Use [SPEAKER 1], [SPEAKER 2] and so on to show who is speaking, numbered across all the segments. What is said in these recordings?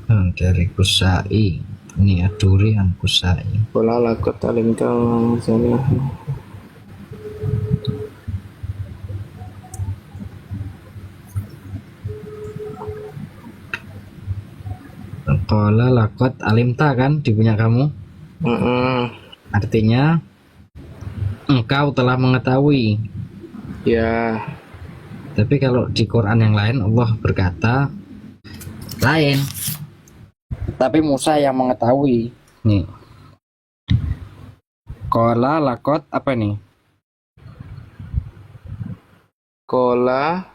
[SPEAKER 1] Dari Kusai. Ini ya, durian Kusai.
[SPEAKER 2] Bola lakot alim kang misalnya.
[SPEAKER 1] Qala lakot alimta kan di punya kamu. Artinya engkau telah mengetahui.
[SPEAKER 2] Ya.
[SPEAKER 1] Tapi kalau di Quran yang lain Allah berkata lain. Tapi Musa yang mengetahui. Nih. Qala lakot apa nih?
[SPEAKER 2] Kola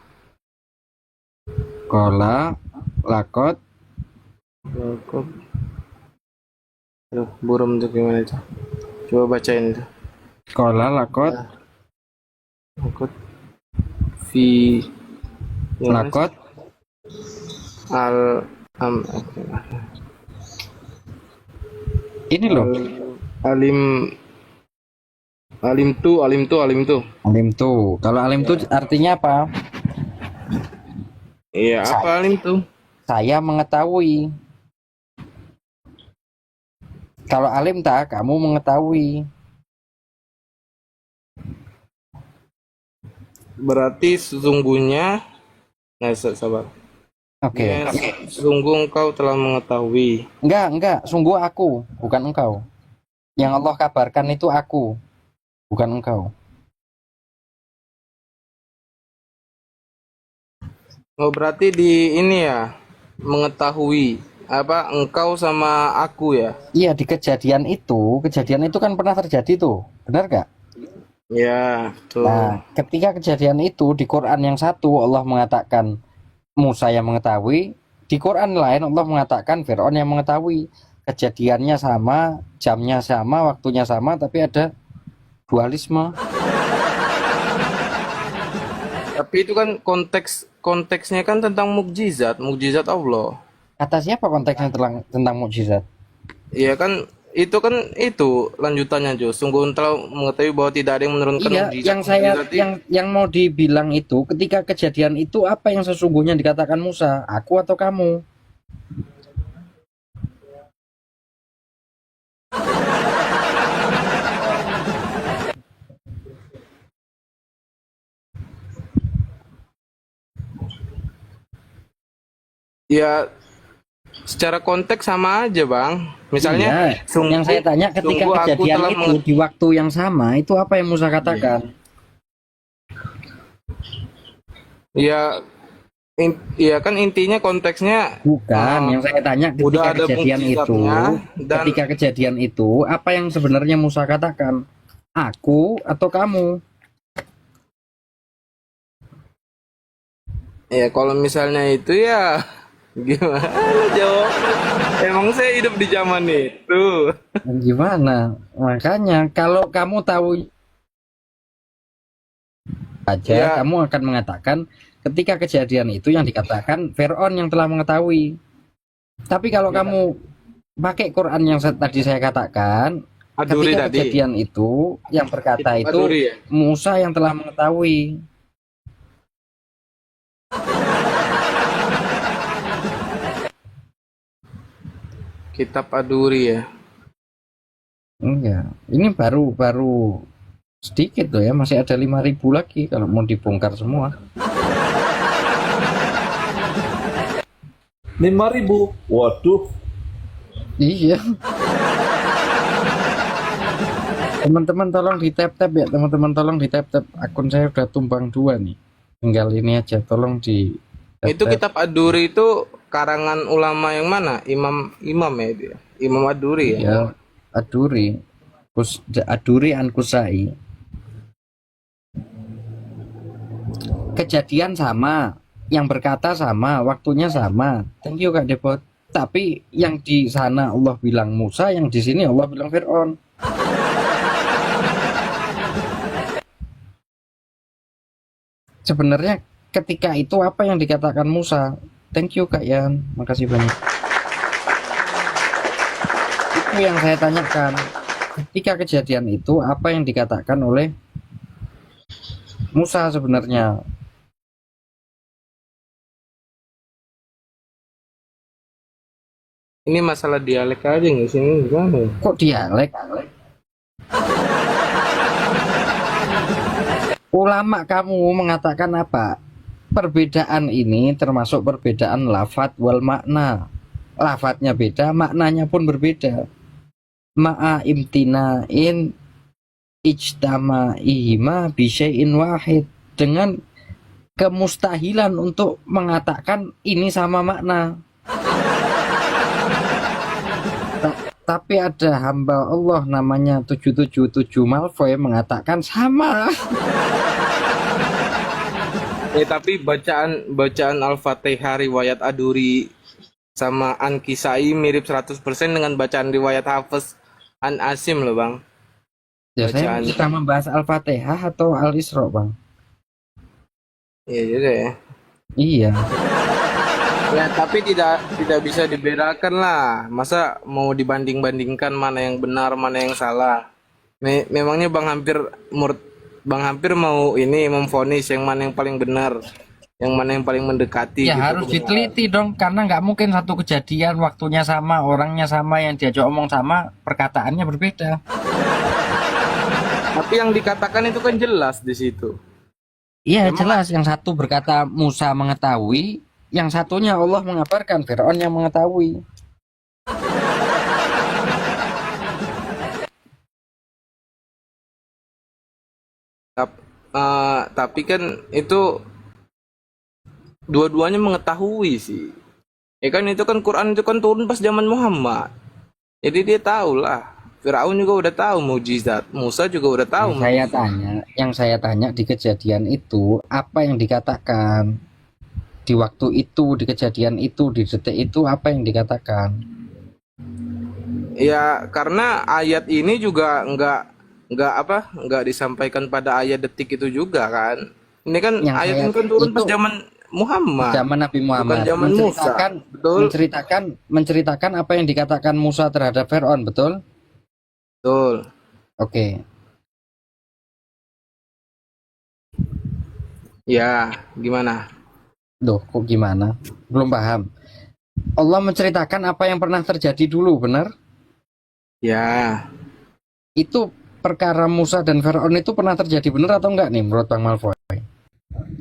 [SPEAKER 1] Qala lakot
[SPEAKER 2] lakot. Aduh, buram tuh gimana itu? Coba bacain itu.
[SPEAKER 1] Qala lakot
[SPEAKER 2] Lakot fi
[SPEAKER 1] lakot
[SPEAKER 2] al am
[SPEAKER 1] ini loh.
[SPEAKER 2] alim alim tu
[SPEAKER 1] Alim tuh. Kalau alim tuh artinya apa?
[SPEAKER 2] iya apa alim tu?
[SPEAKER 1] Saya mengetahui. Kalau alim tak, kamu mengetahui.
[SPEAKER 2] Berarti sesungguhnya sabar.
[SPEAKER 1] Oke.
[SPEAKER 2] Ya, sungguh engkau telah mengetahui.
[SPEAKER 1] Enggak, sungguh aku, bukan engkau. Yang Allah kabarkan itu aku, bukan engkau.
[SPEAKER 2] Oh, berarti di ini ya, mengetahui apa engkau sama aku ya?
[SPEAKER 1] Iya, di kejadian itu kan pernah terjadi tuh, benar gak?
[SPEAKER 2] Ya, betul.
[SPEAKER 1] Nah, ketika kejadian itu di Quran yang satu Allah mengatakan Musa yang mengetahui, di Quran lain Allah mengatakan Fir'aun yang mengetahui. Kejadiannya sama, jamnya sama, waktunya sama, tapi ada dualisme.
[SPEAKER 2] Tapi itu kan konteksnya kan tentang mukjizat Allah.
[SPEAKER 1] Kata siapa konteksnya tentang mukjizat?
[SPEAKER 2] Iya kan itu lanjutannya Jo. Sungguh telah mengetahui bahwa tidak ada yang menurunkan
[SPEAKER 1] Iya,
[SPEAKER 2] mukjizat.
[SPEAKER 1] yang saya
[SPEAKER 2] Berarti
[SPEAKER 1] yang mau dibilang itu ketika kejadian itu apa yang sesungguhnya dikatakan Musa, aku atau kamu?
[SPEAKER 2] ya secara konteks sama aja Bang. Misalnya
[SPEAKER 1] Iya, yang saya tanya ketika
[SPEAKER 2] sungguh aku
[SPEAKER 1] kejadian
[SPEAKER 2] telah
[SPEAKER 1] itu di waktu yang sama itu apa yang Musa katakan?
[SPEAKER 2] ya Iya kan intinya konteksnya
[SPEAKER 1] Bukan, yang saya tanya
[SPEAKER 2] udah
[SPEAKER 1] ketika
[SPEAKER 2] ada
[SPEAKER 1] kejadian itu,
[SPEAKER 2] mukjizatnya dan
[SPEAKER 1] ketika kejadian itu apa yang sebenarnya Musa katakan? Aku atau kamu?
[SPEAKER 2] ya kalau misalnya itu ya gimana jawab? Emang saya hidup di zaman itu.
[SPEAKER 1] Gimana? Makanya kalau kamu tahu aja,
[SPEAKER 2] Ya,
[SPEAKER 1] kamu akan mengatakan ketika kejadian itu yang dikatakan Fir'aun yang telah mengetahui. Tapi kalau
[SPEAKER 2] ya
[SPEAKER 1] kamu pakai Quran yang tadi saya katakan,
[SPEAKER 2] Aduri
[SPEAKER 1] ketika
[SPEAKER 2] tadi.
[SPEAKER 1] kejadian itu yang berkata
[SPEAKER 2] Kitab
[SPEAKER 1] itu
[SPEAKER 2] Aduri ya.
[SPEAKER 1] Musa yang telah mengetahui.
[SPEAKER 2] Kitab Aduri ya.
[SPEAKER 1] Enggak, ini baru sedikit loh ya, masih ada 5.000 lagi kalau mau dibongkar semua.
[SPEAKER 3] 5.000, waduh.
[SPEAKER 1] Iya. Teman-teman tolong di tap-tap ya, teman-teman tolong di tap-tap. Akun saya udah tumbang 2 nih. Tinggal ini aja, tolong di
[SPEAKER 2] Itu
[SPEAKER 1] tap-tap.
[SPEAKER 2] kitab Aduri itu karangan ulama yang mana? Imam ya dia. Imam Aduri ya.
[SPEAKER 1] Ya, Aduri. Aduri Ankusai. Kejadian sama, yang berkata sama, waktunya sama. Thank you Kak Depot. Tapi yang di sana Allah bilang Musa, yang di sini Allah bilang Fir'aun. Sebenarnya ketika itu apa yang dikatakan Musa? Thank you Kak Yan, makasih banyak. Itu yang saya tanyakan. Ketika kejadian itu apa yang dikatakan oleh Musa sebenarnya?
[SPEAKER 2] Ini masalah dialek aja nggak sih? Ini gimana ya?
[SPEAKER 1] Kok dialek? Ulama kamu mengatakan apa? Perbedaan ini termasuk perbedaan lafadz wal makna. Lafadznya beda, maknanya pun berbeda. Ma'a imtina'in ijtama'ihima bisyai'in wahid, dengan kemustahilan untuk mengatakan ini sama makna. Tapi ada hamba Allah namanya 777 Malfoy mengatakan sama.
[SPEAKER 2] Tapi bacaan Al-Fatihah riwayat Aduri sama An-Kisai mirip 100% dengan bacaan riwayat Hafiz An Asim loh, Bang.
[SPEAKER 1] Ya, saya
[SPEAKER 2] Bacaan.
[SPEAKER 1] kita membahas Al-Fatihah atau Al-Isra, Bang?
[SPEAKER 2] Iya juga ya.
[SPEAKER 1] Iya.
[SPEAKER 2] Ya, tapi tidak bisa dibedakan lah. Masa mau dibanding-bandingkan mana yang benar, mana yang salah. Memangnya Bang Hampir mau ini memvonis yang mana yang paling benar, yang mana yang paling mendekati
[SPEAKER 1] Ya
[SPEAKER 2] gitu
[SPEAKER 1] harus
[SPEAKER 2] kebenaran.
[SPEAKER 1] diteliti dong, karena nggak mungkin satu kejadian waktunya sama, orangnya sama, yang diajak omong sama, perkataannya berbeda.
[SPEAKER 2] Tapi yang dikatakan itu kan jelas di situ.
[SPEAKER 1] Iya jelas, yang satu berkata Musa mengetahui, yang satunya Allah mengabarkan Fir'aun yang mengetahui.
[SPEAKER 2] Tapi kan itu dua-duanya mengetahui sih. Ya kan itu kan Quran itu kan turun pas zaman Muhammad. Jadi dia tahu lah. Firaun juga udah tahu mukjizat. Musa juga udah tahu.
[SPEAKER 1] Yang saya tanya di kejadian itu, apa yang dikatakan di waktu itu, di kejadian itu, di detik itu, apa yang dikatakan?
[SPEAKER 2] Ya karena ayat ini juga nggak disampaikan pada ayat detik itu juga kan. Ini kan
[SPEAKER 1] Yang
[SPEAKER 2] ayat
[SPEAKER 1] saya
[SPEAKER 2] ini kan turun pas
[SPEAKER 1] itu
[SPEAKER 2] zaman Muhammad.
[SPEAKER 1] zaman Nabi Muhammad,
[SPEAKER 2] Bukan zaman Musa. Betul.
[SPEAKER 1] menceritakan apa yang dikatakan Musa terhadap Fir'aun, betul?
[SPEAKER 2] Betul.
[SPEAKER 1] Oke.
[SPEAKER 2] Ya, gimana?
[SPEAKER 1] Loh, kok gimana? Belum paham. Allah menceritakan apa yang pernah terjadi dulu, benar?
[SPEAKER 2] Ya,
[SPEAKER 1] Itu perkara Musa dan Fir'aun itu pernah terjadi, benar atau enggak nih menurut Bang Malfoy?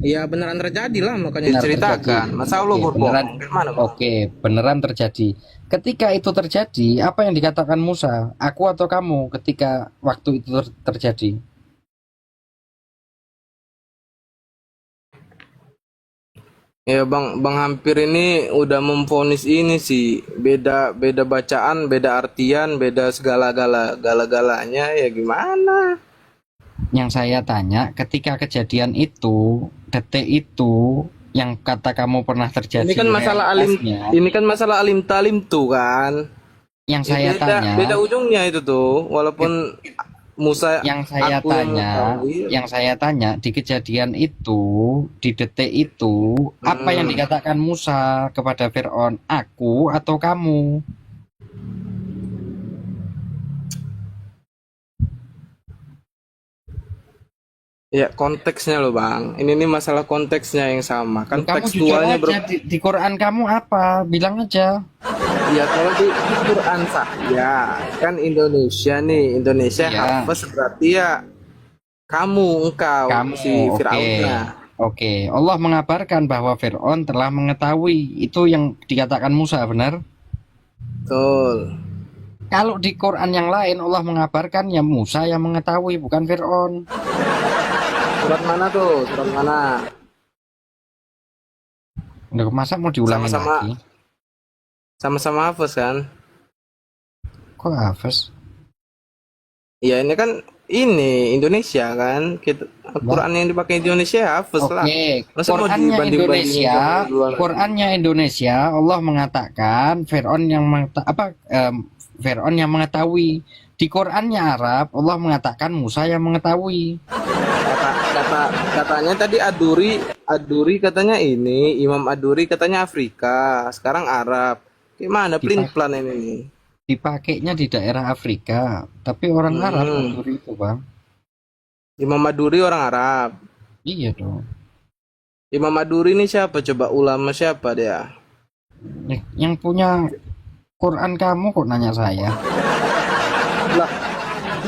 [SPEAKER 2] ya beneran terjadi lah makanya
[SPEAKER 1] Benar
[SPEAKER 2] diceritakan.
[SPEAKER 1] terjadi.
[SPEAKER 2] Masa Allah
[SPEAKER 1] Oke,
[SPEAKER 2] berbohong? Gimana, Bang?
[SPEAKER 1] Oke, beneran terjadi. Ketika itu terjadi, apa yang dikatakan Musa? Aku atau kamu ketika waktu itu terjadi?
[SPEAKER 2] Ya Bang Hampir ini udah memvonis ini sih beda bacaan, beda artian, beda segala-galanya ya gimana?
[SPEAKER 1] Yang saya tanya, ketika kejadian itu, detik itu, yang kata kamu pernah terjadi,
[SPEAKER 2] Ini kan masalah
[SPEAKER 1] realitasnya,
[SPEAKER 2] ini kan masalah alim talim tuh kan.
[SPEAKER 1] yang
[SPEAKER 2] Ya,
[SPEAKER 1] saya tanya,
[SPEAKER 2] beda ujungnya itu tuh walaupun Musa
[SPEAKER 1] yang saya
[SPEAKER 2] aku yang
[SPEAKER 1] tanya,
[SPEAKER 2] mengetahui.
[SPEAKER 1] yang saya tanya di kejadian itu, di detik itu, apa yang dikatakan Musa kepada Fir'aun? Aku atau kamu?
[SPEAKER 2] Ya konteksnya loh Bang. Ini masalah konteksnya yang sama. Kan
[SPEAKER 1] Kamu jujur
[SPEAKER 2] tekstualnya
[SPEAKER 1] aja, di Quran kamu apa? Bilang aja.
[SPEAKER 2] Ya kalau di Quran saya kan Indonesia nih, Indonesia
[SPEAKER 1] Iya.
[SPEAKER 2] hafaz berarti ya engkau
[SPEAKER 1] Kamu,
[SPEAKER 2] si
[SPEAKER 1] oke.
[SPEAKER 2] Firaunnya.
[SPEAKER 1] Oke, Allah mengabarkan bahwa Fir'aun telah mengetahui. Itu yang dikatakan Musa, benar?
[SPEAKER 2] Betul.
[SPEAKER 1] Kalau di Quran yang lain Allah mengabarkan ya Musa yang mengetahui, bukan Fir'aun.
[SPEAKER 2] Surat mana tuh? Surat mana?
[SPEAKER 1] Loh, masa mau diulangin
[SPEAKER 2] Sama-sama.
[SPEAKER 1] lagi?
[SPEAKER 2] Sama-sama hafaz kan?
[SPEAKER 1] Kok hafaz?
[SPEAKER 2] Ya ini kan ini Indonesia kan. Quran yang dipakai Indonesia hafaz lah.
[SPEAKER 1] Oke,
[SPEAKER 2] Masa mau
[SPEAKER 1] Qurannya
[SPEAKER 2] dibanding-bandingin
[SPEAKER 1] Indonesia,
[SPEAKER 2] sama luar?
[SPEAKER 1] Qurannya Indonesia, Allah mengatakan Fir'aun yang Fir'aun yang mengetahui. Di Qurannya Arab, Allah mengatakan Musa yang mengetahui.
[SPEAKER 2] Katanya tadi Aduri katanya ini Imam Aduri katanya Afrika, sekarang Arab. Gimana plan ini nih?
[SPEAKER 1] Dipakainya di daerah Afrika, tapi orang Arab itu, Bang.
[SPEAKER 2] Imam Aduri orang Arab.
[SPEAKER 1] Iya dong.
[SPEAKER 2] Imam Aduri ini siapa? Coba ulama siapa dia?
[SPEAKER 1] Yang punya Quran kamu kok nanya saya?
[SPEAKER 2] Lah,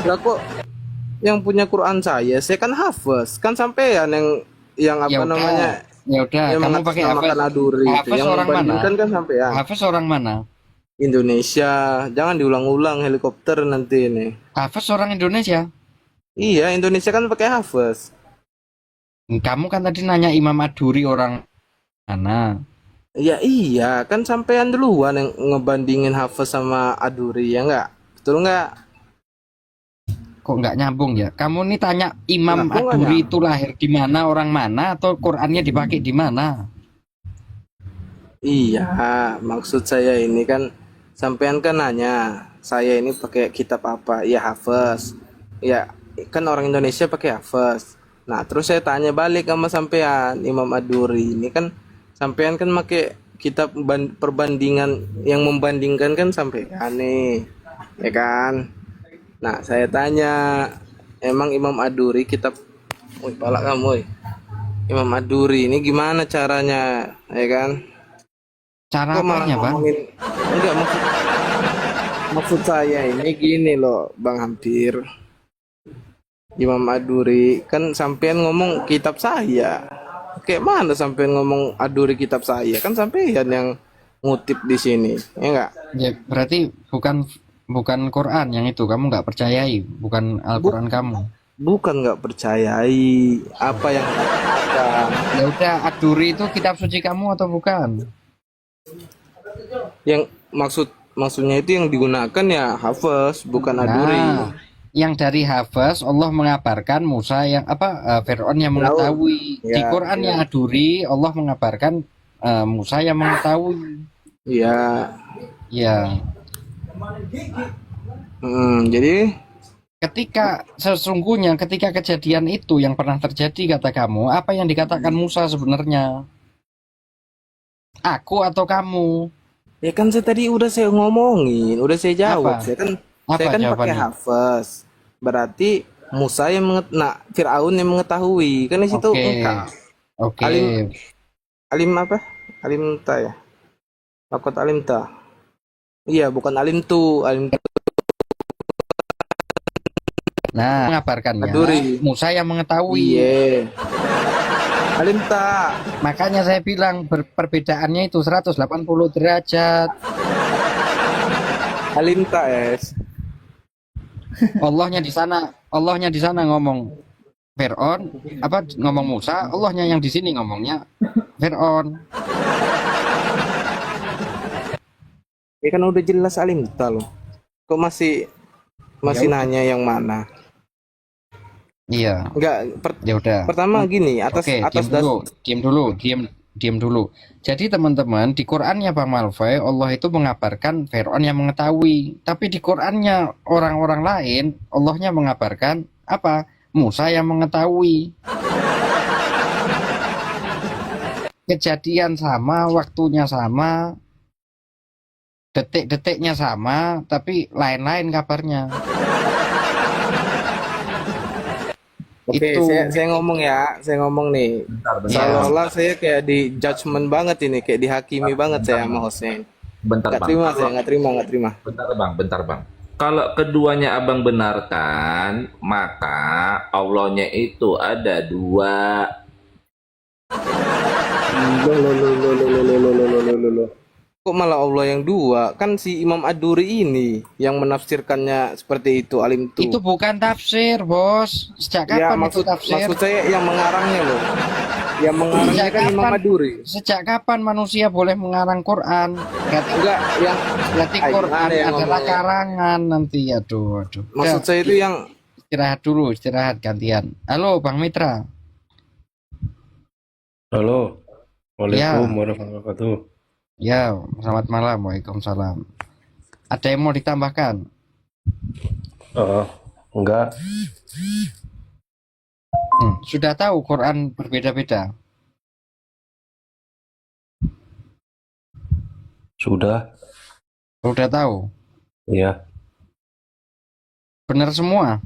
[SPEAKER 2] lah kok yang punya Quran saya kan hafaz. Kan sampean yang
[SPEAKER 1] Ya
[SPEAKER 2] apa
[SPEAKER 1] udah,
[SPEAKER 2] namanya?
[SPEAKER 1] ya udah.
[SPEAKER 2] Yang
[SPEAKER 1] Kamu pakai
[SPEAKER 2] mengatasnamakan
[SPEAKER 1] Hafiz.
[SPEAKER 2] Aduri itu.
[SPEAKER 1] Hafiz
[SPEAKER 2] Yang
[SPEAKER 1] orang mana?
[SPEAKER 2] membandingkan kan sampean.
[SPEAKER 1] Hafiz orang mana?
[SPEAKER 2] Indonesia. Jangan diulang-ulang helikopter nanti ini.
[SPEAKER 1] Hafiz orang Indonesia.
[SPEAKER 2] Iya, Indonesia kan pakai hafaz.
[SPEAKER 1] Kamu kan tadi nanya Imam Aduri orang mana?
[SPEAKER 2] Ya iya, kan sampean duluan yang ngebandingin hafaz sama Aduri ya enggak? Betul enggak?
[SPEAKER 1] Kok nggak nyambung ya? Kamu nih tanya Imam
[SPEAKER 2] Nah, kok nggak
[SPEAKER 1] Aduri
[SPEAKER 2] nyambung?
[SPEAKER 1] itu lahir di mana, orang mana, atau Qurannya dipakai di mana?
[SPEAKER 2] Iya, maksud saya ini kan sampean kan nanya, saya ini pakai kitab apa? Ya hafaz. Ya, kan orang Indonesia pakai hafaz. Nah, terus saya tanya balik sama sampean, Imam Aduri ini kan sampean kan pakai kitab perbandingan yang membandingkan kan sampean nih. Ya kan? Nah, saya tanya, emang Imam Aduri kitab, woi palak kamu, woi. Imam Aduri ini gimana caranya, ya kan?
[SPEAKER 1] Cara
[SPEAKER 2] Kok malah
[SPEAKER 1] apanya, Bang?
[SPEAKER 2] ngomongin, enggak maksud saya ini gini loh, Bang Hampir. Imam Aduri kan sampean ngomong kitab saya. Kayak mana sampean ngomong Aduri kitab saya? Kan sampean yang ngutip di sini, ya enggak?
[SPEAKER 1] Ya, berarti bukan Quran yang itu. Kamu nggak percayai, bukan Al-Quran kamu.
[SPEAKER 2] Bukan nggak percayai apa yang ada.
[SPEAKER 1] Ya udah, Aduri itu kitab suci kamu atau bukan?
[SPEAKER 2] Yang maksudnya itu yang digunakan ya hafaz, bukan Aduri.
[SPEAKER 1] Nah, yang dari Hafiz Allah mengabarkan Musa yang Fir'aun yang mengetahui. Di
[SPEAKER 2] Ya,
[SPEAKER 1] Qurannya Aduri Allah mengabarkan Musa yang mengetahui.
[SPEAKER 2] ya.
[SPEAKER 1] Ya,
[SPEAKER 2] Jadi
[SPEAKER 1] ketika kejadian itu yang pernah terjadi kata kamu, apa yang dikatakan Musa sebenarnya? Aku atau kamu?
[SPEAKER 2] ya kan saya tadi udah saya ngomongin, udah saya jawab.
[SPEAKER 1] Apa?
[SPEAKER 2] Saya kan
[SPEAKER 1] Apa
[SPEAKER 2] pakai
[SPEAKER 1] jawabannya?
[SPEAKER 2] hafaz. Berarti Musa yang Fir'aun yang mengetahui. Kan di situ
[SPEAKER 1] Oke,
[SPEAKER 2] engkau.
[SPEAKER 1] oke.
[SPEAKER 2] Alim apa? Alim ta ya? Lakot alim ta. Iya, bukan alim tu,
[SPEAKER 1] Nah, mengabarkannya
[SPEAKER 2] Aduri.
[SPEAKER 1] Musa yang mengetahui.
[SPEAKER 2] Iya. Alim ta.
[SPEAKER 1] Makanya saya bilang perbedaannya itu 180 derajat.
[SPEAKER 2] Alim ta, es.
[SPEAKER 1] Allahnya di sana ngomong Fir'aun, ngomong Musa, Allahnya yang di sini ngomongnya Fir'aun.
[SPEAKER 2] Ya kan udah jelas alim ta loh. Kok masih
[SPEAKER 1] Ya
[SPEAKER 2] nanya yang mana?
[SPEAKER 1] Iya,
[SPEAKER 2] Enggak,
[SPEAKER 1] ya udah.
[SPEAKER 2] pertama gini, atas
[SPEAKER 1] Oke,
[SPEAKER 2] atas
[SPEAKER 1] diam dulu. Jadi teman-teman, di Qur'annya Bang Malfoy, Allah itu mengabarkan Fir'aun yang mengetahui. Tapi di Qur'annya orang-orang lain, Allahnya mengabarkan apa? Musa yang mengetahui. Kejadian sama, waktunya sama, detik-detiknya sama, tapi lain-lain kabarnya.
[SPEAKER 2] Oke,
[SPEAKER 1] Itu.
[SPEAKER 2] saya ngomong nih.
[SPEAKER 3] Bentar, bentar,
[SPEAKER 1] Iya.
[SPEAKER 2] Seolah-olah saya kayak di judgement banget ini, kayak dihakimi banget saya sama Hussein.
[SPEAKER 3] bentar,
[SPEAKER 2] Nggak
[SPEAKER 3] Bang.
[SPEAKER 2] terima saya, nggak terima.
[SPEAKER 3] Bentar, Bang. Kalau keduanya abang benarkan, maka Allahnya itu ada dua.
[SPEAKER 2] Loh. Kok malah Allah yang dua? Kan si Imam Ad-Duri ini yang menafsirkannya seperti itu, alim tu.
[SPEAKER 1] Itu bukan tafsir, Bos. Sejak
[SPEAKER 2] Ya,
[SPEAKER 1] kapan itu tafsir?
[SPEAKER 2] maksud saya yang mengarangnya loh. Yang mengarangnya
[SPEAKER 1] Sejak
[SPEAKER 2] kan Imam
[SPEAKER 1] kapan?
[SPEAKER 2] Ad-Duri.
[SPEAKER 1] Sejak kapan manusia boleh mengarang Quran?
[SPEAKER 2] Enggak, yang
[SPEAKER 1] Berarti
[SPEAKER 2] Ay,
[SPEAKER 1] Quran
[SPEAKER 2] gimana ya
[SPEAKER 1] adalah
[SPEAKER 2] ngomongnya?
[SPEAKER 1] karangan nanti. Aduh.
[SPEAKER 2] maksud
[SPEAKER 1] Udah,
[SPEAKER 2] saya itu yang
[SPEAKER 1] istirahat gantian. Halo, Bang Mitra.
[SPEAKER 4] Halo,
[SPEAKER 1] Ya.
[SPEAKER 4] Waalaikumsalam warahmatullahi wabarakatuh.
[SPEAKER 1] Ya, selamat malam. Waalaikumsalam. Ada yang mau ditambahkan?
[SPEAKER 4] Enggak,
[SPEAKER 1] Sudah tahu Quran berbeda-beda?
[SPEAKER 4] sudah,
[SPEAKER 1] Sudah tahu?
[SPEAKER 4] ya,
[SPEAKER 1] Benar semua?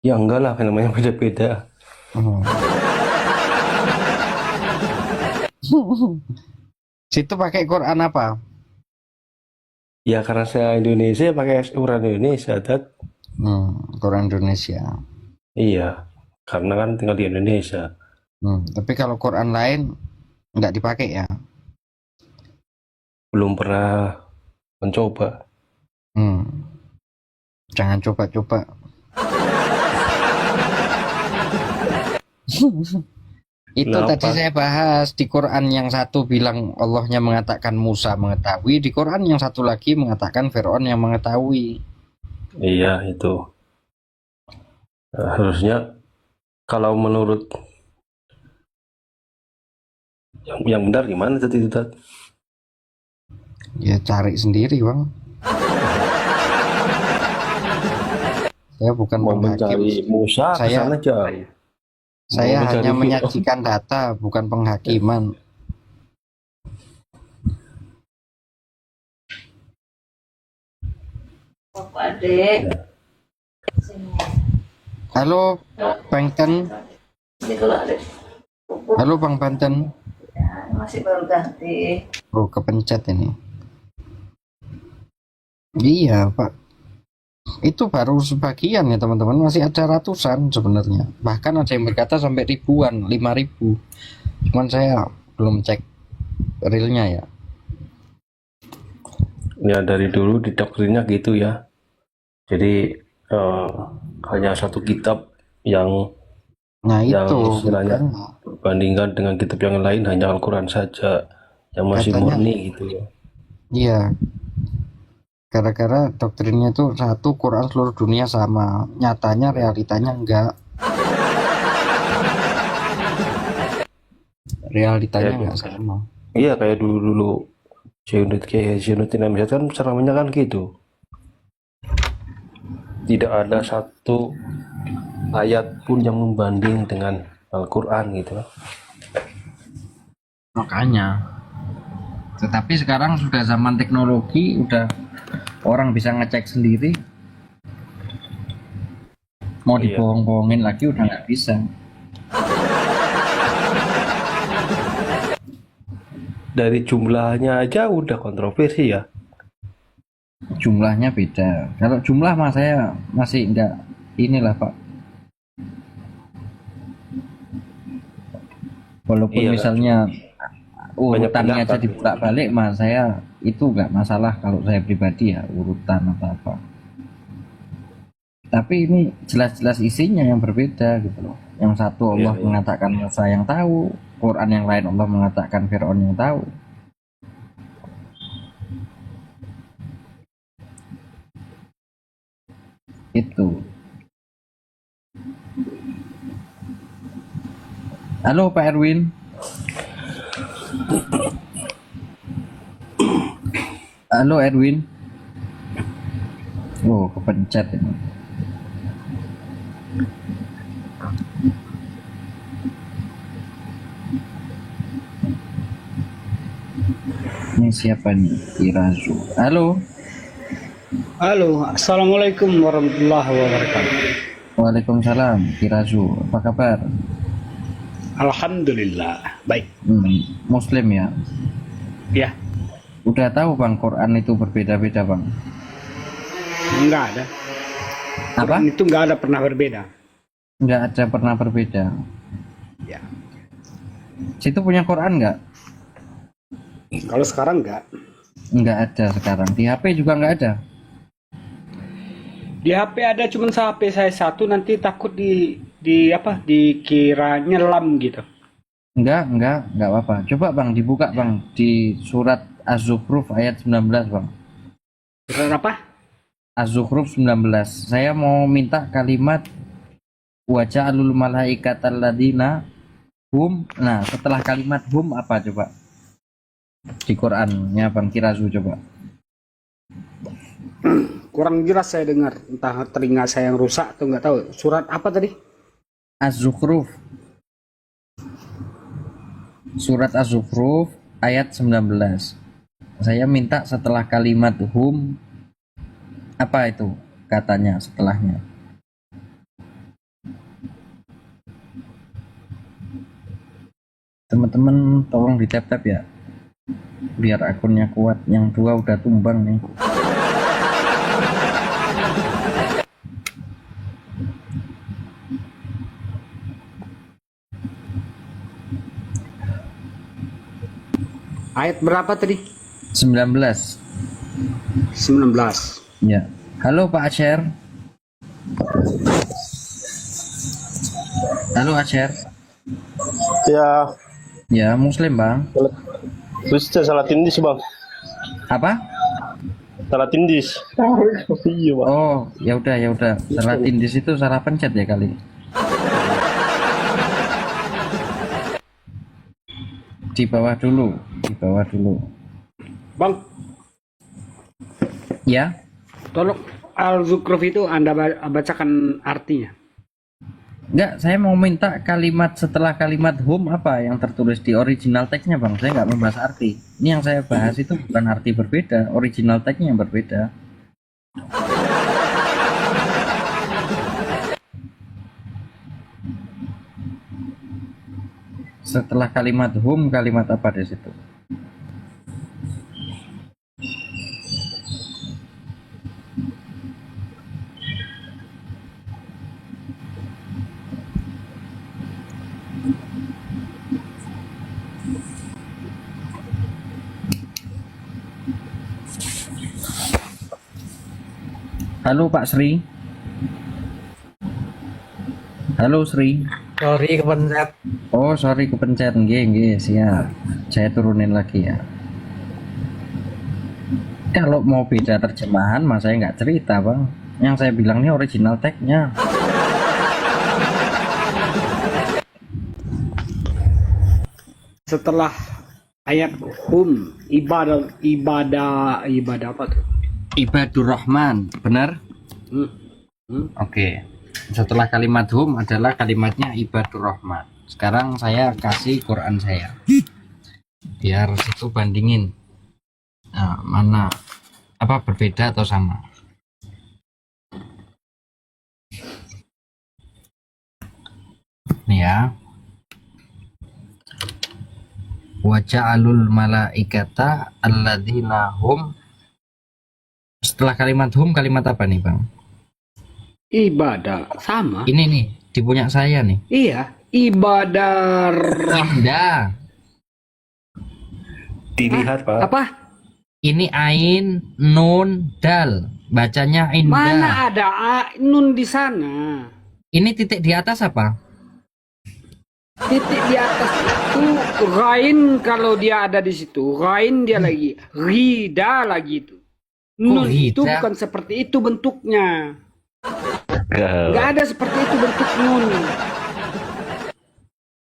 [SPEAKER 4] ya enggak lah, namanya beda-beda.
[SPEAKER 1] Hmm. Situ pakai Quran apa?
[SPEAKER 4] Ya karena saya Indonesia pakai Quran Indonesia, Tat.
[SPEAKER 1] Quran Indonesia.
[SPEAKER 4] Iya, karena kan tinggal di Indonesia.
[SPEAKER 1] Tapi kalau Quran lain nggak dipakai ya.
[SPEAKER 4] Belum pernah mencoba.
[SPEAKER 1] Jangan coba-coba. Itu
[SPEAKER 4] Kenapa?
[SPEAKER 1] tadi saya bahas di Quran yang satu bilang Allahnya mengatakan Musa mengetahui, di Quran yang satu lagi mengatakan Fir'aun yang mengetahui.
[SPEAKER 4] Iya, itu. Harusnya kalau menurut yang benar gimana tadi itu, Tat?
[SPEAKER 1] Ya cari sendiri bang. Saya bukan
[SPEAKER 4] Mau
[SPEAKER 1] penghakim.
[SPEAKER 4] mencari Musa ke
[SPEAKER 1] Saya
[SPEAKER 4] sana jauh.
[SPEAKER 1] saya
[SPEAKER 4] Mau
[SPEAKER 1] hanya
[SPEAKER 4] mencari
[SPEAKER 1] menyajikan data, bukan penghakiman.
[SPEAKER 5] Bapak adik,
[SPEAKER 1] Halo Bang Ten,
[SPEAKER 5] ini kalau adik
[SPEAKER 1] halo Bang Banten.
[SPEAKER 5] masih baru ganti.
[SPEAKER 1] Oh kepencet ini. Iya Pak. Itu baru sebagian ya teman-teman, masih ada ratusan sebenarnya. Bahkan ada yang berkata sampai ribuan, 5.000. Cuman saya belum cek realnya ya.
[SPEAKER 4] Ya dari dulu di doktrinnya gitu ya. Jadi hanya satu kitab yang
[SPEAKER 1] Nah
[SPEAKER 4] yang
[SPEAKER 1] itu
[SPEAKER 4] istilahnya
[SPEAKER 1] makanya.
[SPEAKER 4] bandingkan dengan kitab yang lain hanya Al-Quran saja yang masih
[SPEAKER 1] Katanya
[SPEAKER 4] murni gitu ya.
[SPEAKER 1] iya, gara-gara doktrinnya itu satu Quran seluruh dunia sama, nyatanya realitanya enggak. Realitanya
[SPEAKER 4] Kayak
[SPEAKER 1] enggak sama.
[SPEAKER 4] iya kayak dulu Zainuddin Amjad kan ceramahnya kan gitu. Tidak ada satu ayat pun yang membanding dengan Al-Quran gitu.
[SPEAKER 1] Makanya. Tetapi sekarang sudah zaman teknologi, udah orang bisa ngecek sendiri. Mau
[SPEAKER 4] Iya.
[SPEAKER 1] dibohong-bohongin lagi udah nggak bisa.
[SPEAKER 4] Dari jumlahnya aja udah kontroversi ya.
[SPEAKER 1] Jumlahnya beda. Kalau jumlah mah saya masih enggak inilah Pak. Walaupun
[SPEAKER 4] Iya,
[SPEAKER 1] misalnya
[SPEAKER 4] banyak
[SPEAKER 1] urutannya aja
[SPEAKER 4] pendapat.
[SPEAKER 1] dibolak-balik mah saya itu nggak masalah kalau saya pribadi ya urutan atau apa. Tapi ini jelas-jelas isinya yang berbeda gitu loh. Yang satu Allah
[SPEAKER 4] Iya.
[SPEAKER 1] mengatakan Musa yang tahu, Quran yang lain Allah mengatakan Fir'aun yang tahu. Itu. Halo Pak Erwin. Halo Erwin. Oh, kepencet ini. Ini siapa nih? Irazu. Halo.
[SPEAKER 6] Halo, assalamualaikum warahmatullahi wabarakatuh.
[SPEAKER 1] Waalaikumsalam. Irazu. Apa kabar?
[SPEAKER 6] Alhamdulillah, baik.
[SPEAKER 1] Muslim ya.
[SPEAKER 6] Ya,
[SPEAKER 1] Udah tahu Bang Quran itu berbeda-beda Bang.
[SPEAKER 6] enggak ada.
[SPEAKER 1] Apa?
[SPEAKER 6] Quran itu enggak ada pernah berbeda.
[SPEAKER 1] Nggak ada pernah berbeda.
[SPEAKER 6] Ya,
[SPEAKER 1] Situ punya Quran nggak?
[SPEAKER 6] kalau sekarang enggak.
[SPEAKER 1] Nggak ada sekarang. Di HP juga nggak ada.
[SPEAKER 6] Di HP ada cuma HP saya satu, nanti takut dikira nyelam gitu.
[SPEAKER 1] Nggak apa-apa. Coba Bang dibuka Bang di surat Az-Zukhruf ayat 19 Bang.
[SPEAKER 6] Surat apa?
[SPEAKER 1] Az-Zukhruf 19. Saya mau minta kalimat wajah alul malaikat alladzina hum. Nah, setelah kalimat hum apa coba? Di Qurannya Bang Kirazu coba.
[SPEAKER 6] Kurang jelas saya dengar, entah telinga saya yang rusak atau nggak tahu. Surat apa tadi?
[SPEAKER 1] Az-Zukhruf. Surat Az-Zukhruf ayat 19. Saya minta setelah kalimat hum apa itu katanya setelahnya. Teman-teman tolong di tap-tap ya. biar akunnya kuat. Yang 2 udah tumbang nih.
[SPEAKER 6] Ayat berapa tadi?
[SPEAKER 1] 19.
[SPEAKER 6] 19.
[SPEAKER 1] Ya. Halo Pak Asher. Halo Asher.
[SPEAKER 4] Ya,
[SPEAKER 1] Ya, Muslim Bang.
[SPEAKER 4] bisa salah tindis bang.
[SPEAKER 1] Apa?
[SPEAKER 4] Salah tindis. Iya bang.
[SPEAKER 1] Oh, ya udah. Salah tindis itu salah pencet ya kali. Di bawah dulu.
[SPEAKER 6] Bang,
[SPEAKER 1] Ya.
[SPEAKER 6] tolong Al-Zukhruf itu Anda bacakan artinya.
[SPEAKER 1] Enggak, saya mau minta kalimat setelah kalimat home apa yang tertulis di original text-nya Bang. Saya nggak membahas arti. Ini yang saya bahas itu bukan arti berbeda, original text-nya yang berbeda. Setelah kalimat home, kalimat apa di situ? Halo Pak Sri. Halo Sri.
[SPEAKER 7] Sorry kepencet.
[SPEAKER 1] Oh, sorry kepencet. Nggih, siap. Saya turunin lagi ya. Kalau mau beda terjemahan, mas saya nggak cerita Bang. Yang saya bilang ini original text-nya.
[SPEAKER 6] Setelah ayat ibadah apa tuh?
[SPEAKER 1] Ibadur Rahman, benar? Oke. Setelah kalimat hum adalah kalimatnya Ibadur Rahman. Sekarang saya kasih Quran saya. Biar situ bandingin. Nah, mana apa berbeda atau sama? Nih ya. Wa ja'alul malaikata alladzina hum. Setelah kalimat hum kalimat apa nih Bang?
[SPEAKER 6] Ibadah sama.
[SPEAKER 1] Ini nih di punya saya nih.
[SPEAKER 6] Iya, ibadah
[SPEAKER 1] Indah.
[SPEAKER 4] Dilihat pak.
[SPEAKER 6] apa?
[SPEAKER 1] Ini ain nun dal. Bacanya indah.
[SPEAKER 6] Mana ada nun di sana?
[SPEAKER 1] Ini titik di atas apa?
[SPEAKER 6] Titik di atas itu ghain, kalau dia ada di situ. Ghain dia lagi. Rida lagi itu. Nun itu
[SPEAKER 1] rida?
[SPEAKER 6] bukan seperti itu bentuknya. Nggak ada seperti itu bentuk nun.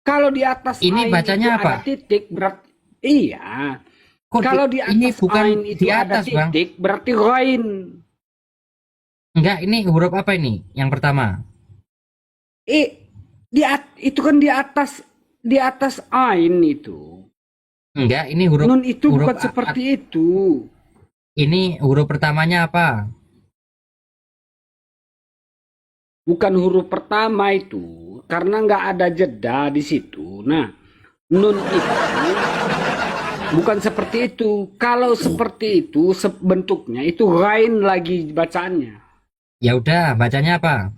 [SPEAKER 6] Kalau di atas
[SPEAKER 1] Ini
[SPEAKER 6] ain
[SPEAKER 1] bacanya
[SPEAKER 6] itu
[SPEAKER 1] apa?
[SPEAKER 6] ada titik berarti iya.
[SPEAKER 1] Kok
[SPEAKER 6] Kalau di
[SPEAKER 1] ini
[SPEAKER 6] atas
[SPEAKER 1] bukan
[SPEAKER 6] ain itu
[SPEAKER 1] di
[SPEAKER 6] ada
[SPEAKER 1] atas Bang?
[SPEAKER 6] titik berarti ghain.
[SPEAKER 1] Enggak, ini huruf apa ini? Yang pertama.
[SPEAKER 6] Itu kan di atas ain itu.
[SPEAKER 1] Enggak, ini huruf
[SPEAKER 6] Nun itu
[SPEAKER 1] huruf
[SPEAKER 6] bukan seperti itu.
[SPEAKER 1] Ini huruf pertamanya apa?
[SPEAKER 6] Bukan huruf pertama itu, karena nggak ada jeda di situ. Nah, nun itu bukan seperti itu. Kalau seperti itu bentuknya itu ghain lagi bacaannya.
[SPEAKER 1] Ya udah, bacanya apa?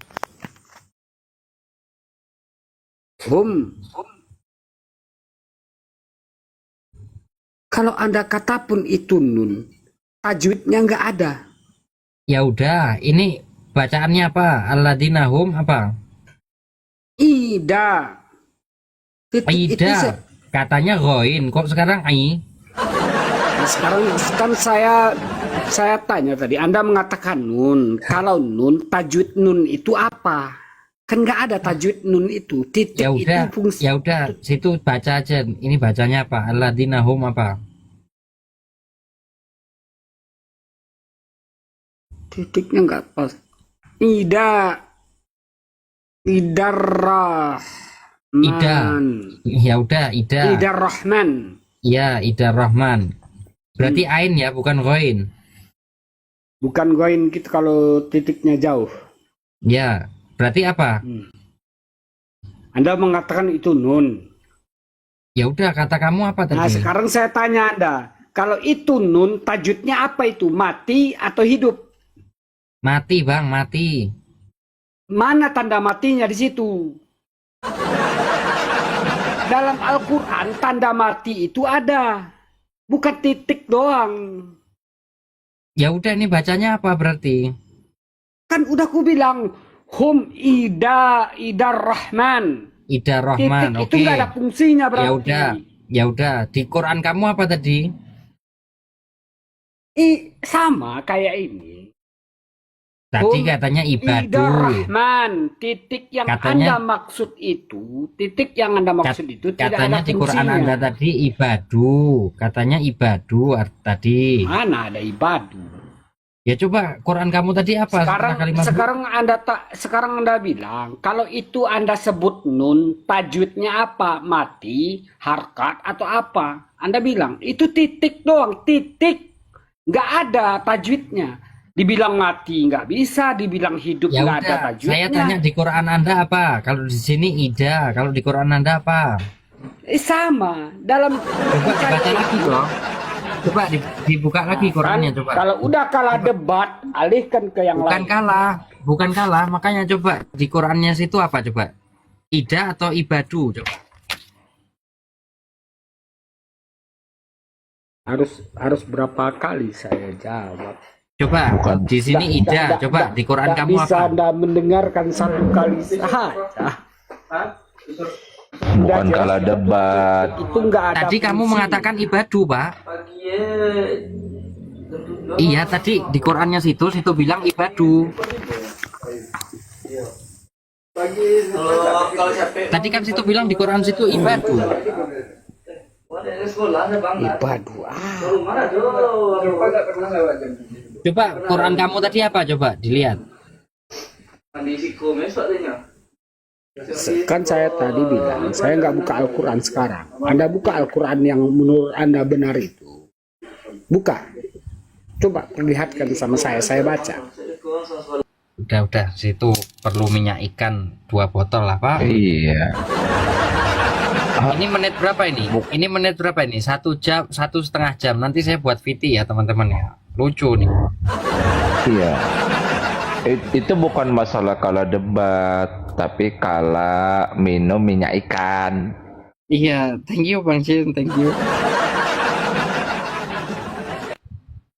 [SPEAKER 6] Hum. Kalau Anda kata pun itu nun, tajwidnya nggak ada.
[SPEAKER 1] Ya udah, ini bacaannya apa? Alladzina hum apa?
[SPEAKER 6] Ida. Titik itu
[SPEAKER 1] Ida. Katanya ghain, kok sekarang ai?
[SPEAKER 6] sekarang kan saya tanya tadi, Anda mengatakan nun. Kalau nun, tajwid nun itu apa? Kan nggak ada tajwid nun itu. Titik
[SPEAKER 1] Ya udah,
[SPEAKER 6] itu fungsi.
[SPEAKER 1] ya udah, situ baca aja. Ini bacanya apa? Alladzina hum apa?
[SPEAKER 6] Titiknya nggak pas. Ida. Idarrah.
[SPEAKER 1] Ida. Ya udah, Ida.
[SPEAKER 6] Ida Rahman.
[SPEAKER 1] Ya, Ida Rahman. Berarti ain ya, bukan ghain.
[SPEAKER 6] Bukan goin gitu kalau titiknya jauh.
[SPEAKER 1] Ya, berarti apa?
[SPEAKER 6] Anda mengatakan itu nun.
[SPEAKER 1] Ya udah, kata kamu apa
[SPEAKER 6] Nah,
[SPEAKER 1] tadi?
[SPEAKER 6] sekarang saya tanya Anda, kalau itu nun, tajwidnya apa itu? Mati atau hidup?
[SPEAKER 1] Mati, Bang, mati.
[SPEAKER 6] Mana tanda matinya di situ? Dalam Al-Quran, tanda mati itu ada. Bukan titik doang.
[SPEAKER 1] Ya udah, ini bacanya apa berarti?
[SPEAKER 6] Kan udah ku bilang, hum idar rahman.
[SPEAKER 1] Ida Rahman,
[SPEAKER 6] Titik itu
[SPEAKER 1] oke.
[SPEAKER 6] nggak ada fungsinya
[SPEAKER 1] Ya
[SPEAKER 6] berarti.
[SPEAKER 1] udah, ya udah. Di Quran kamu apa tadi?
[SPEAKER 6] Sama kayak ini.
[SPEAKER 1] Tadi
[SPEAKER 6] Hum
[SPEAKER 1] katanya
[SPEAKER 6] Idar
[SPEAKER 1] ibadu.
[SPEAKER 6] Rahman, titik yang
[SPEAKER 1] Katanya-
[SPEAKER 6] Anda maksud itu, titik yang Anda maksud itu tidak
[SPEAKER 1] Katanya
[SPEAKER 6] ada
[SPEAKER 1] di Quran
[SPEAKER 6] fungsinya.
[SPEAKER 1] Anda tadi ibadu. Katanya ibadu tadi.
[SPEAKER 6] Mana ada ibadu?
[SPEAKER 1] Ya coba Quran kamu tadi apa?
[SPEAKER 6] Sekarang
[SPEAKER 1] Setelah kalimat
[SPEAKER 6] sekarang Anda bilang kalau itu Anda sebut nun, tajwidnya apa? Mati, harkat atau apa? Anda bilang itu titik doang, titik. Nggak ada tajwidnya. Dibilang mati nggak bisa, dibilang hidup
[SPEAKER 1] Ya
[SPEAKER 6] nggak ada
[SPEAKER 1] udah,
[SPEAKER 6] tajwidnya.
[SPEAKER 1] saya tanya di Quran Anda apa? Kalau di sini ida, kalau di Quran Anda apa?
[SPEAKER 6] Sama dalam
[SPEAKER 1] Coba dibaca lagi dong. Coba dibuka lagi Qurannya coba.
[SPEAKER 6] Kalau udah kalah debat, alihkan ke yang
[SPEAKER 1] Bukan
[SPEAKER 6] lain.
[SPEAKER 1] bukan kalah, makanya coba di Qurannya situ apa coba? Ida atau ibadu coba.
[SPEAKER 6] Harus berapa kali saya jawab?
[SPEAKER 1] Coba di sini ida, coba di Quran kamu
[SPEAKER 6] bisa
[SPEAKER 1] apa?
[SPEAKER 6] Anda mendengarkan satu kali saja.
[SPEAKER 3] Bukan kalah debat.
[SPEAKER 6] Itu nggak ada
[SPEAKER 1] Tadi kamu
[SPEAKER 6] fungsi.
[SPEAKER 1] mengatakan ibadu, Pak. Iya, tadi di Qurannya situ bilang ibadu. Tadi kan situ bilang di Quran situ ibadu.
[SPEAKER 6] Ibadu.
[SPEAKER 1] Coba Quran kamu tadi apa? Coba dilihat.
[SPEAKER 6] Kan saya tadi bilang, saya nggak buka Al-Quran sekarang. Anda buka Al-Quran yang menurut Anda benar itu. Buka. Coba perlihatkan sama saya baca.
[SPEAKER 1] Udah, situ perlu minyak ikan 2 botol lah, Pak.
[SPEAKER 3] Iya.
[SPEAKER 1] Ini menit berapa ini? Ini menit berapa ini? 1 jam, 1,5 jam. Nanti saya buat VT ya, teman-teman ya. Lucu nih.
[SPEAKER 3] Iya. Itu bukan masalah kalah debat, tapi kalah minum minyak ikan.
[SPEAKER 1] Iya, thank you Bang Jin, thank you.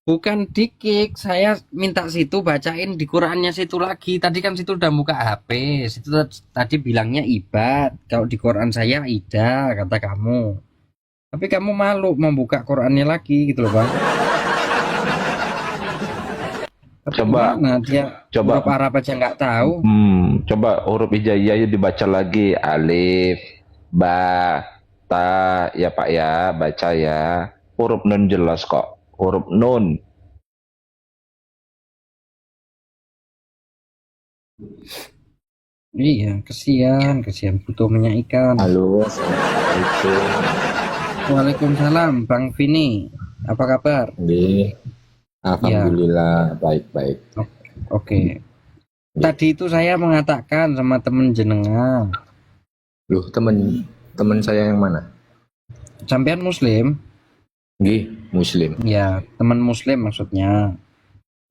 [SPEAKER 1] Bukan dikik, saya minta situ bacain di Qurannya situ lagi. Tadi kan situ udah buka HP, situ tadi bilangnya ibad. Kalau di Quran saya ida, kata kamu. Tapi kamu malu membuka Qurannya lagi gitu loh Bang. Tapi
[SPEAKER 3] Coba-
[SPEAKER 1] gimana, dia
[SPEAKER 3] coba-
[SPEAKER 1] huruf Arab aja nggak tahu.
[SPEAKER 3] Coba huruf hijaiyah dibaca lagi. Alif, ba, ta, ya Pak ya, baca ya. Huruf nun jelas kok. Huruf nun.
[SPEAKER 1] Iya, kesian butuh minyak ikan.
[SPEAKER 7] Halo, assalamualaikum.
[SPEAKER 1] Waalaikumsalam, Bang Vini. Apa kabar?
[SPEAKER 7] Nggih. Alhamdulillah baik-baik.
[SPEAKER 1] Oke. Tadi itu saya mengatakan sama temen jenengan,
[SPEAKER 7] Loh, temen saya yang mana?
[SPEAKER 1] sampean Muslim?
[SPEAKER 7] Nggih, Muslim.
[SPEAKER 1] Ya, teman Muslim maksudnya.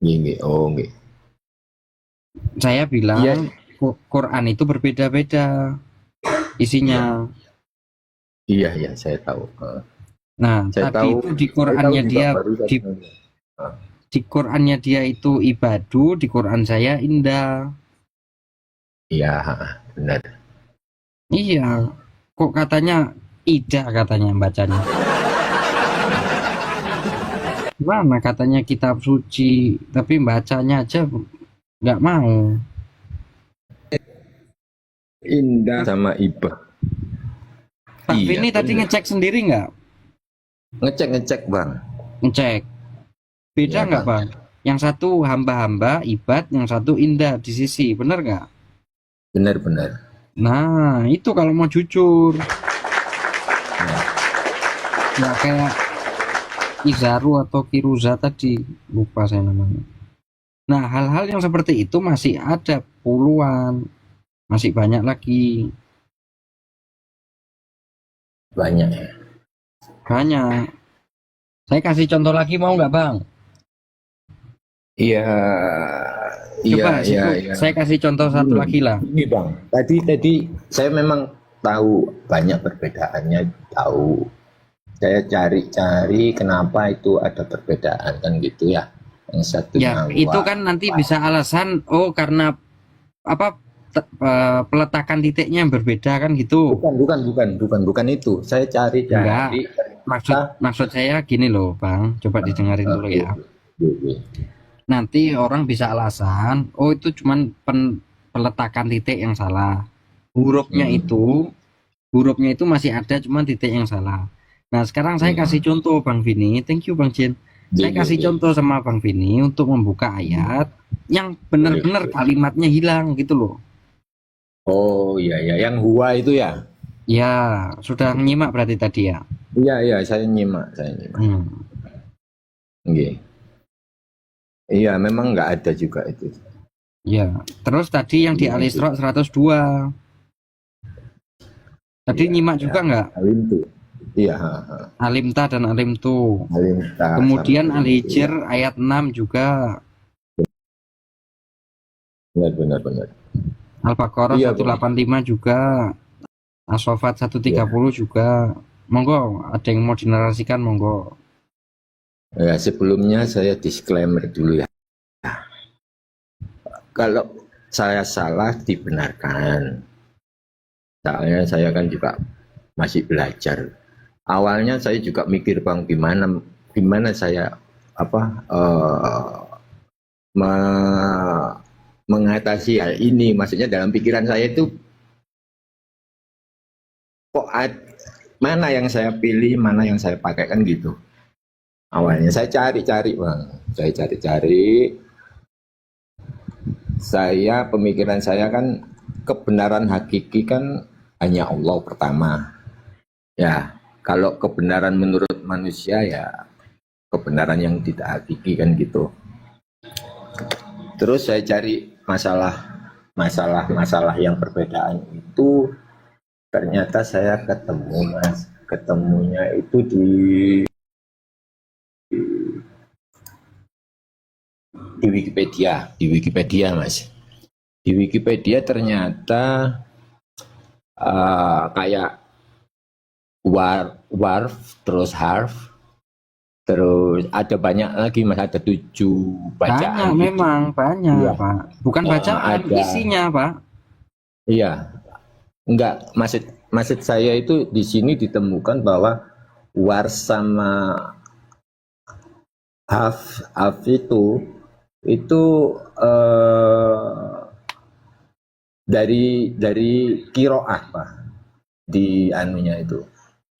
[SPEAKER 7] Nggih, nggih. Oh, nggih.
[SPEAKER 1] Saya bilang
[SPEAKER 7] Iya.
[SPEAKER 1] Quran itu berbeda-beda isinya.
[SPEAKER 7] Iya, iya, saya tahu.
[SPEAKER 1] Nah,
[SPEAKER 7] Saya
[SPEAKER 1] tadi
[SPEAKER 7] tahu.
[SPEAKER 1] itu di
[SPEAKER 7] Saya
[SPEAKER 1] Qurannya
[SPEAKER 7] tahu juga
[SPEAKER 1] dia
[SPEAKER 7] baru
[SPEAKER 1] di,
[SPEAKER 7] saja.
[SPEAKER 1] di Qurannya dia itu ibadu, di Quran saya indah.
[SPEAKER 7] Iya, benar.
[SPEAKER 1] Iya, kok katanya ida katanya bacanya. Gimana katanya kitab suci, tapi bacanya aja nggak mau.
[SPEAKER 7] Indah sama Ibah.
[SPEAKER 1] Pak
[SPEAKER 7] Iya,
[SPEAKER 1] Vini tadi
[SPEAKER 7] bener.
[SPEAKER 1] ngecek sendiri nggak?
[SPEAKER 7] Ngecek, Bang.
[SPEAKER 1] Ngecek. Beda
[SPEAKER 7] Iya,
[SPEAKER 1] nggak Bang? Yang satu hamba-hamba ibad, yang satu indah di sisi, bener nggak?
[SPEAKER 7] Benar-benar.
[SPEAKER 1] Nah, itu kalau mau jujur. Ya kayak Izaru atau Kiruza tadi, lupa saya namanya. Nah, hal-hal yang seperti itu masih ada puluhan, masih banyak lagi.
[SPEAKER 7] Banyak ya.
[SPEAKER 1] Banyak. Saya kasih contoh lagi mau nggak Bang?
[SPEAKER 7] Iya, iya,
[SPEAKER 1] Coba
[SPEAKER 7] iya,
[SPEAKER 1] situ,
[SPEAKER 7] iya.
[SPEAKER 1] saya kasih contoh satu lagi lah.
[SPEAKER 7] Ini Bang, tadi saya memang tahu banyak perbedaannya, tahu. Saya cari-cari kenapa itu ada perbedaan kan gitu ya. Yang satunya
[SPEAKER 1] Ya, itu kan nanti bisa alasan, oh karena apa peletakan titiknya yang berbeda kan gitu.
[SPEAKER 7] bukan itu. Saya
[SPEAKER 1] Enggak.
[SPEAKER 7] cari-cari
[SPEAKER 1] Maksud saya gini loh, Bang. Coba didengarin dulu ya. Nanti orang bisa alasan, oh itu cuman peletakan titik yang salah. Hurufnya itu masih ada, cuman titik yang salah. Nah, sekarang saya kasih contoh Bang Vini. Thank you Bang Jin. Saya kasih contoh sama Bang Vini untuk membuka ayat yang benar-benar kalimatnya hilang gitu loh.
[SPEAKER 7] Oh iya ya, yang huwa itu ya.
[SPEAKER 1] Ya, sudah nyimak berarti tadi ya.
[SPEAKER 7] Iya, saya nyimak. Nggih. Iya, memang nggak ada juga itu.
[SPEAKER 1] Ya, terus tadi yang di Al-Isra 102. Tadi nyimak juga nggak?
[SPEAKER 7] Alim tuh. Iya,
[SPEAKER 1] Alimta dan Alimtu.
[SPEAKER 7] Alimta.
[SPEAKER 1] Kemudian
[SPEAKER 7] sama
[SPEAKER 1] Al-Hijr ayat 6 juga.
[SPEAKER 7] benar.
[SPEAKER 1] Al-Baqarah
[SPEAKER 7] Iya,
[SPEAKER 1] 185 juga. As-Saffat 130 juga. Monggo, ada yang mau dinarasikan monggo.
[SPEAKER 7] Ya, sebelumnya saya disclaimer dulu ya. Kalau saya salah dibenarkan. Soalnya saya kan juga masih belajar. Awalnya saya juga mikir Bang gimana saya mengatasi hal ini. Maksudnya dalam pikiran saya itu kok mana yang saya pilih, mana yang saya pakai kan gitu. Awalnya saya cari-cari Bang. Pemikiran saya kan kebenaran hakiki kan hanya Allah pertama. Ya, kalau kebenaran menurut manusia ya kebenaran yang tidak hakiki kan gitu. Terus saya cari masalah yang perbedaan itu, ternyata saya ketemunya itu di Wikipedia Mas. Di Wikipedia ternyata kayak warf, terus harf, terus ada banyak lagi Mas, ada 7 bacaan.
[SPEAKER 1] Banyak memang, banyak
[SPEAKER 7] Iya.
[SPEAKER 1] Pak. Bukan bacaan,
[SPEAKER 7] ada.
[SPEAKER 1] isinya Pak.
[SPEAKER 7] Iya, enggak, maksud saya itu di sini ditemukan bahwa war sama haf itu dari kiroah Pak, di anunya itu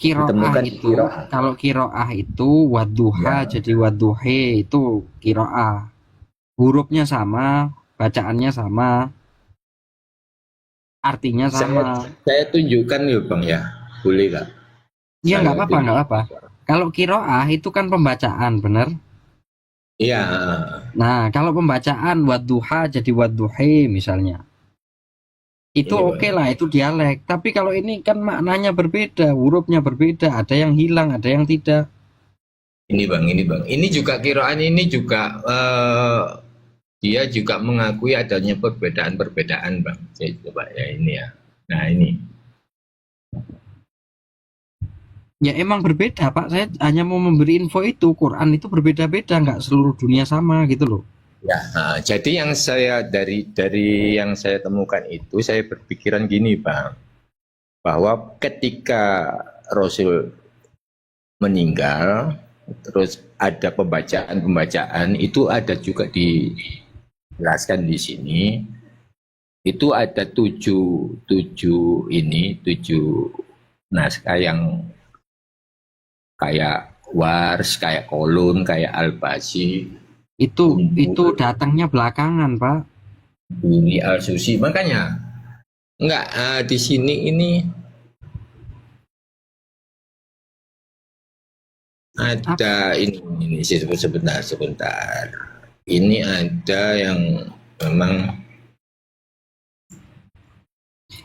[SPEAKER 1] Kiroah
[SPEAKER 7] ditemukan
[SPEAKER 1] itu,
[SPEAKER 7] kiroah.
[SPEAKER 1] kalau kiroah itu wadduha jadi wadduhe itu kiroah. Hurufnya sama, bacaannya sama, artinya sama.
[SPEAKER 7] Saya tunjukkan ya Bang ya, boleh nggak?
[SPEAKER 1] Iya
[SPEAKER 7] Saya
[SPEAKER 1] nggak apa-apa, nggak apa-apa. Kalau kiroah itu kan pembacaan, bener?
[SPEAKER 7] Iya.
[SPEAKER 1] Nah, kalau pembacaan wadduha jadi wadduhe misalnya. Itu
[SPEAKER 7] Ini,
[SPEAKER 1] oke lah, itu dialek. Tapi kalau ini kan maknanya berbeda, hurufnya berbeda, ada yang hilang, ada yang tidak.
[SPEAKER 7] Ini Bang, ini juga kiraan ini juga dia juga mengakui adanya perbedaan Bang. Saya coba ya ini ya. Nah ini.
[SPEAKER 1] Ya emang berbeda Pak, saya hanya mau memberi info itu, Quran itu berbeda-beda, nggak seluruh dunia sama gitu loh.
[SPEAKER 7] Ya, jadi yang saya dari yang saya temukan itu, saya berpikiran gini Bang, bahwa ketika Rasul meninggal, terus ada pembacaan itu ada juga dijelaskan di sini. Itu ada tujuh naskah yang kayak Wars, kayak Kolun, kayak Al-Basi.
[SPEAKER 1] Itu datangnya belakangan Pak.
[SPEAKER 7] Ini Al-Susi, makanya enggak di sini ini ada ini sebentar. Ini ada yang memang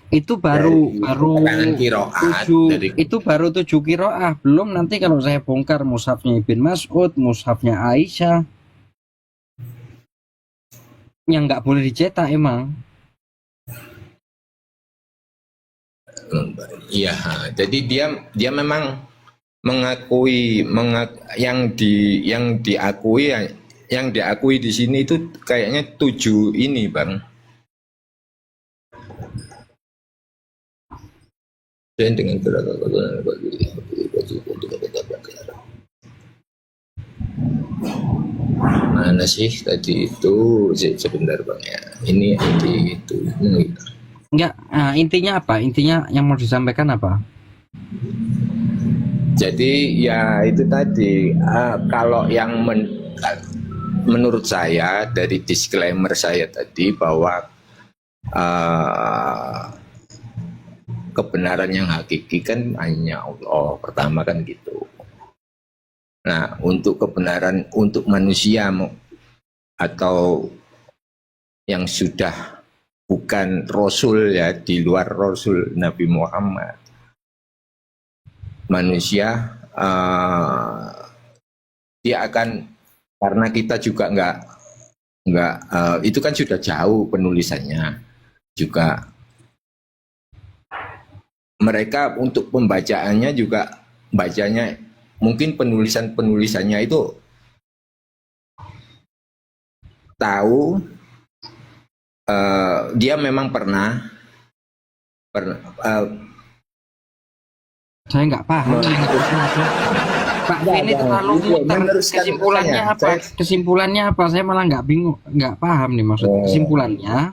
[SPEAKER 1] Itu baru
[SPEAKER 7] keterangan kiroat dari
[SPEAKER 1] itu baru 7 kiroah, belum nanti kalau saya bongkar mushafnya Ibn Mas'ud, mushafnya Aisyah yang nggak boleh dicetak emang.
[SPEAKER 7] iya. Jadi dia memang mengakui yang diakui di sini itu kayaknya 7 ini, Bang. Dan dengan mana sih tadi itu sebentar Bang ya. Ini itu.
[SPEAKER 1] Enggak, nah, intinya apa? Intinya yang mau disampaikan apa?
[SPEAKER 7] Jadi ya itu tadi kalau yang menurut saya dari disclaimer saya tadi bahwa kebenaran yang hakiki kan hanya Allah pertama kan gitu. Nah untuk kebenaran untuk manusia atau yang sudah bukan Rasul ya, di luar Rasul Nabi Muhammad, manusia dia akan, karena kita juga nggak itu kan sudah jauh penulisannya juga, mereka untuk pembacaannya juga bacanya mungkin penulisannya itu tahu dia memang pernah
[SPEAKER 1] Saya nggak paham. Pak ini terlalu muter. Kesimpulannya apa? Kesimpulannya apa? Saya malah nggak bingung, nggak paham nih maksud kesimpulannya.